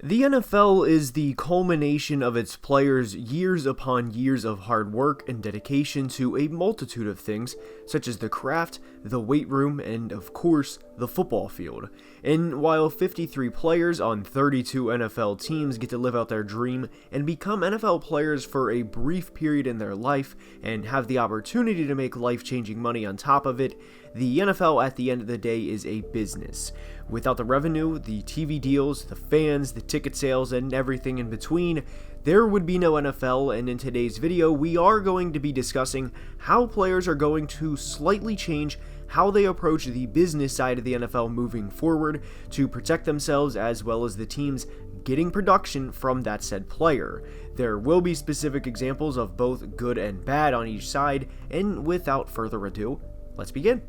The NFL is the culmination of its players' years upon years of hard work and dedication to a multitude of things, such as the craft, the weight room, and, of course, the football field. And while 53 players on 32 NFL teams get to live out their dream and become NFL players for a brief period in their life and have the opportunity to make life-changing money on top of it, the NFL at the end of the day is a business. Without the revenue, the TV deals, the fans, the ticket sales, and everything in between, there would be no NFL, and in today's video, we are going to be discussing how players are going to slightly change how they approach the business side of the NFL moving forward to protect themselves as well as the teams getting production from that said player. There will be specific examples of both good and bad on each side, and without further ado, let's begin.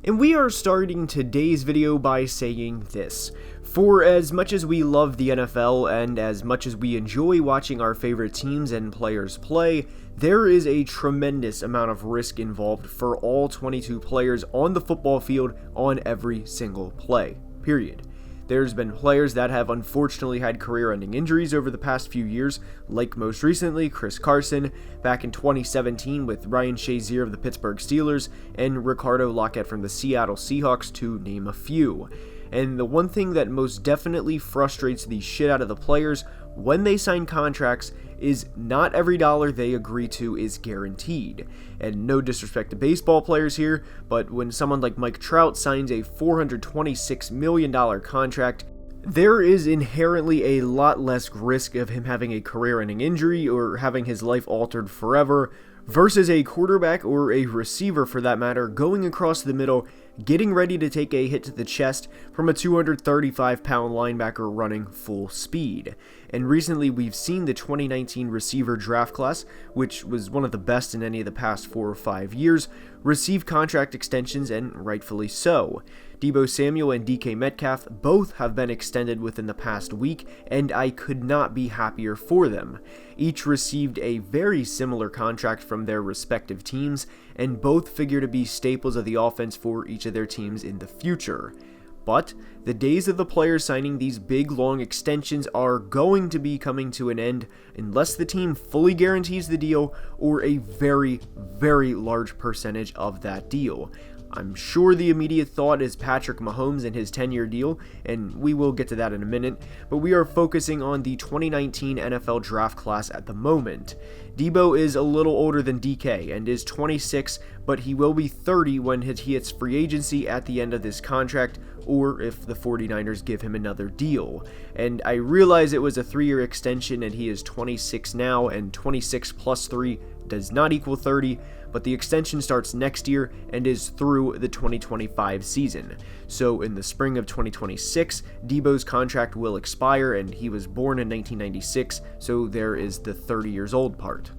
And we are starting today's video by saying this. For as much as we love the NFL and as much as we enjoy watching our favorite teams and players play, there is a tremendous amount of risk involved for all 22 players on the football field on every single play, period. There's been players that have unfortunately had career-ending injuries over the past few years, like most recently Chris Carson back in 2017 with Ryan Shazier of the Pittsburgh Steelers and Ricardo Lockett from the Seattle Seahawks, to name a few. And the one thing that most definitely frustrates the shit out of the players when they sign contracts is not every dollar they agree to is guaranteed. And no disrespect to baseball players here, but when someone like Mike Trout signs a $426 million contract, there is inherently a lot less risk of him having a career-ending injury or having his life altered forever versus a quarterback or a receiver for that matter going across the middle, getting ready to take a hit to the chest from a 235-pound linebacker running full speed. And recently we've seen the 2019 receiver draft class, which was one of the best in any of the past 4 or 5 years, receive contract extensions, and rightfully so. Deebo Samuel and DK Metcalf both have been extended within the past week, and I could not be happier for them. Each received a very similar contract from their respective teams, and both figure to be staples of the offense for each of their teams in the future. But the days of the players signing these big long extensions are going to be coming to an end unless the team fully guarantees the deal or a very, very large percentage of that deal. I'm sure the immediate thought is Patrick Mahomes and his 10-year deal, and we will get to that in a minute, but we are focusing on the 2019 NFL draft class at the moment. Deebo is a little older than DK and is 26, but he will be 30 when he hits free agency at the end of this contract, or if the 49ers give him another deal. And I realize it was a 3-year extension and he is 26 now, and 26 plus 3 does not equal 30, but the extension starts next year and is through the 2025 season. So in the spring of 2026, Deebo's contract will expire, and he was born in 1996, so there is the 30 years old part.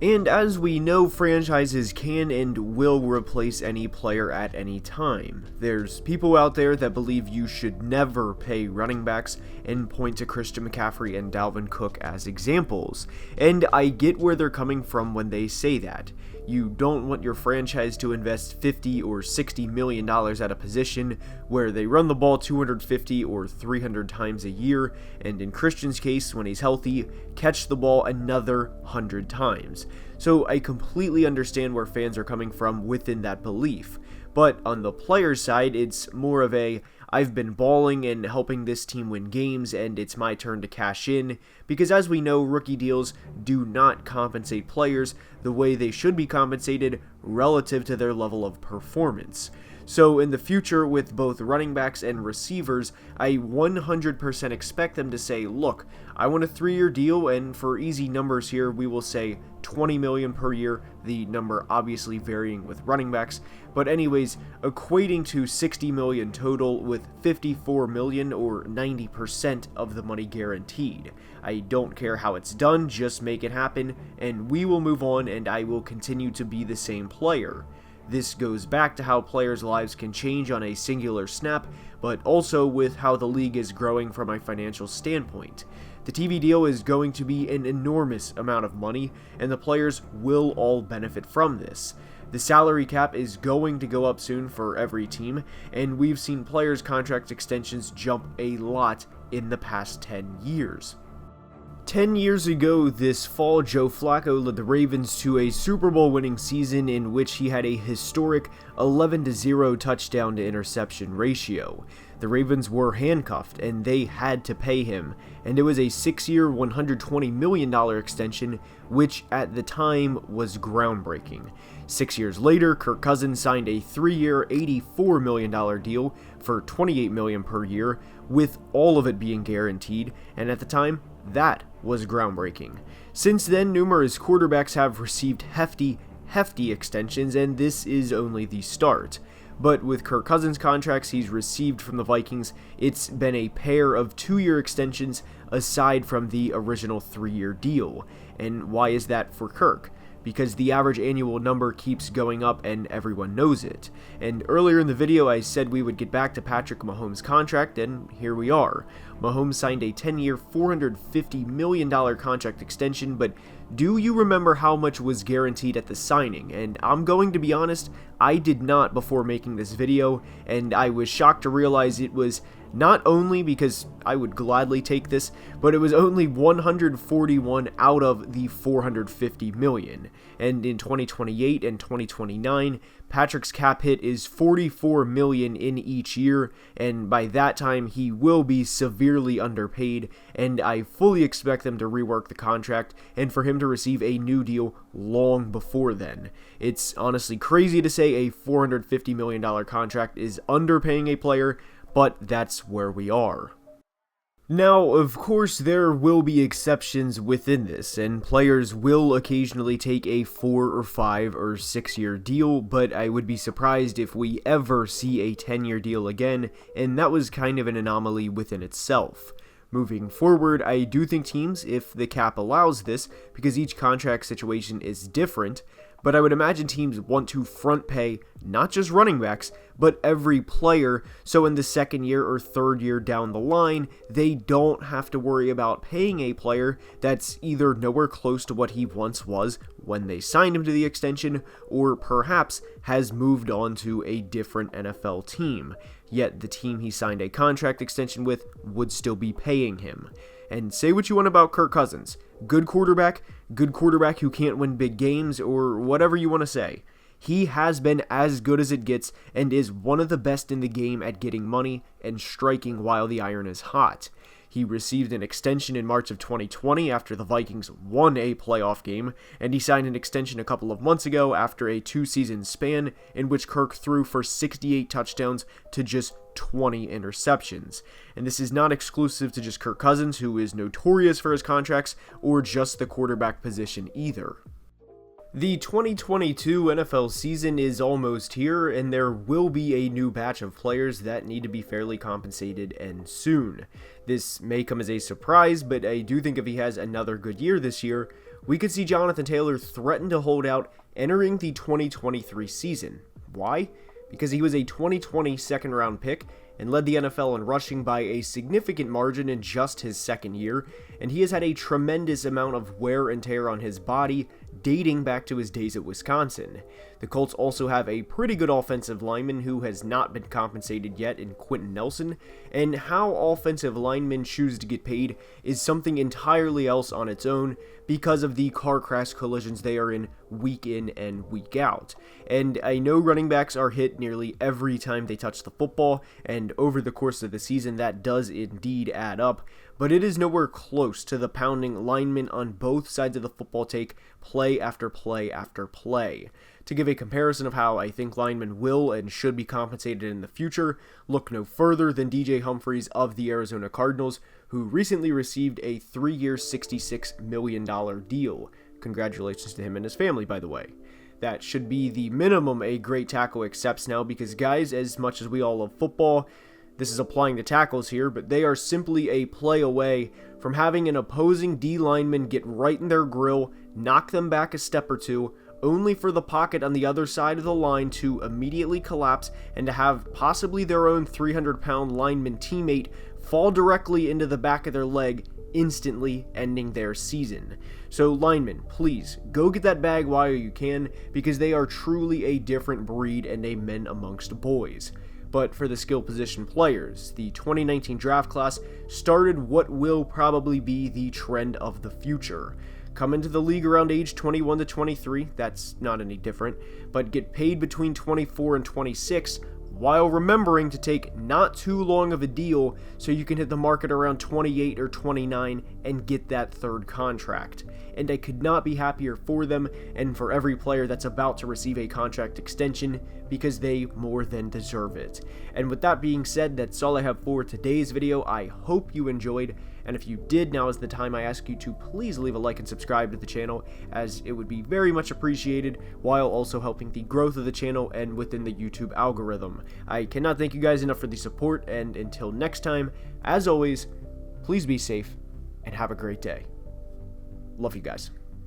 And as we know, franchises can and will replace any player at any time. There's people out there that believe you should never pay running backs and point to Christian McCaffrey and Dalvin Cook as examples. And I get where they're coming from when they say that. You don't want your franchise to invest $50 or $60 million at a position where they run the ball 250 or 300 times a year, and in Christian's case, when he's healthy, catch the ball another 100 times. So I completely understand where fans are coming from within that belief. But on the player's side, it's more of a, I've been balling and helping this team win games, and it's my turn to cash in, because as we know, rookie deals do not compensate players the way they should be compensated relative to their level of performance. So in the future, with both running backs and receivers, I 100% expect them to say, look, I want a 3-year deal, and for easy numbers here, we will say $20 million per year, the number obviously varying with running backs, but anyways, equating to $60 million total with $54 million or 90% of the money guaranteed. I don't care how it's done, just make it happen, and we will move on, and I will continue to be the same player. This goes back to how players' lives can change on a singular snap, but also with how the league is growing from a financial standpoint. The TV deal is going to be an enormous amount of money, and the players will all benefit from this. The salary cap is going to go up soon for every team, and we've seen players' contract extensions jump a lot in the past 10 years. 10 years ago this fall, Joe Flacco led the Ravens to a Super Bowl winning season in which he had a historic 11-0 touchdown to interception ratio. The Ravens were handcuffed and they had to pay him, and it was a 6-year, $120 million extension, which at the time was groundbreaking. 6 years later, Kirk Cousins signed a 3-year, $84 million deal for $28 million per year, with all of it being guaranteed, and at the time, that was groundbreaking. Since then, numerous quarterbacks have received hefty extensions, and this is only the start. But with Kirk Cousins' contracts he's received from the Vikings, it's been a pair of 2-year extensions aside from the original 3-year deal. And why is that for Kirk? Because the average annual number keeps going up and everyone knows it. And earlier in the video I said we would get back to Patrick Mahomes' contract, and here we are. Mahomes signed a 10-year, $450 million contract extension, but do you remember how much was guaranteed at the signing? And I'm going to be honest, I did not before making this video, and I was shocked to realize it was not only because I would gladly take this, but it was only 141 out of the 450 million. And in 2028 and 2029, Patrick's cap hit is 44 million in each year, and by that time he will be severely underpaid, and I fully expect them to rework the contract and for him to receive a new deal long before then. It's honestly crazy to say a $450 million contract is underpaying a player, but that's where we are. Now, of course, there will be exceptions within this, and players will occasionally take a 4 or 5 or 6 year deal, but I would be surprised if we ever see a 10-year deal again, and that was kind of an anomaly within itself. Moving forward, I do think teams, if the cap allows this, because each contract situation is different, but I would imagine teams want to front pay not just running backs, but every player, so in the second year or third year down the line, they don't have to worry about paying a player that's either nowhere close to what he once was when they signed him to the extension, or perhaps has moved on to a different NFL team, yet the team he signed a contract extension with would still be paying him. And say what you want about Kirk Cousins. Good quarterback who can't win big games, or whatever you want to say. He has been as good as it gets and is one of the best in the game at getting money and striking while the iron is hot. He received an extension in March of 2020 after the Vikings won a playoff game, and he signed an extension a couple of months ago after a 2-season span in which Kirk threw for 68 touchdowns to just 20 interceptions. And this is not exclusive to just Kirk Cousins, who is notorious for his contracts, or just the quarterback position either. The 2022 NFL season is almost here, and there will be a new batch of players that need to be fairly compensated and soon. This may come as a surprise, but I do think if he has another good year this year, we could see Jonathan Taylor threaten to hold out entering the 2023 season. Why? Because he was a 2020 second-round pick and led the NFL in rushing by a significant margin in just his second year, and he has had a tremendous amount of wear and tear on his body dating back to his days at Wisconsin. The Colts also have a pretty good offensive lineman who has not been compensated yet in Quentin Nelson, and how offensive linemen choose to get paid is something entirely else on its own because of the car crash collisions they are in and week out. And I know running backs are hit nearly every time they touch the football, and over the course of the season that does indeed add up, but it is nowhere close to the pounding linemen on both sides of the football take play after play after play. To give a comparison of how I think linemen will and should be compensated in the future, look no further than DJ Humphries of the Arizona Cardinals, who recently received a 3-year, $66 million deal. Congratulations to him and his family, by the way. That should be the minimum a great tackle accepts now, because guys, as much as we all love football, this is applying to tackles here, but they are simply a play away from having an opposing D lineman get right in their grill, knock them back a step or two, only for the pocket on the other side of the line to immediately collapse and to have possibly their own 300-pound lineman teammate fall directly into the back of their leg, instantly ending their season. So linemen, please, go get that bag while you can, because they are truly a different breed and a men amongst boys. but for the skill position players. The 2019 draft class started what will probably be the trend of the future. Come into the league around age 21 to 23, that's not any different, but get paid between 24 and 26, while remembering to take not too long of a deal so you can hit the market around 28 or 29 and get that third contract. And I could not be happier for them and for every player that's about to receive a contract extension, because they more than deserve it. And with that being said, that's all I have for today's video. I hope you enjoyed, and if you did, now is the time I ask you to please leave a like and subscribe to the channel, as it would be very much appreciated, while also helping the growth of the channel and within the YouTube algorithm. I cannot thank you guys enough for the support, and until next time, as always, please be safe and have a great day. Love you guys.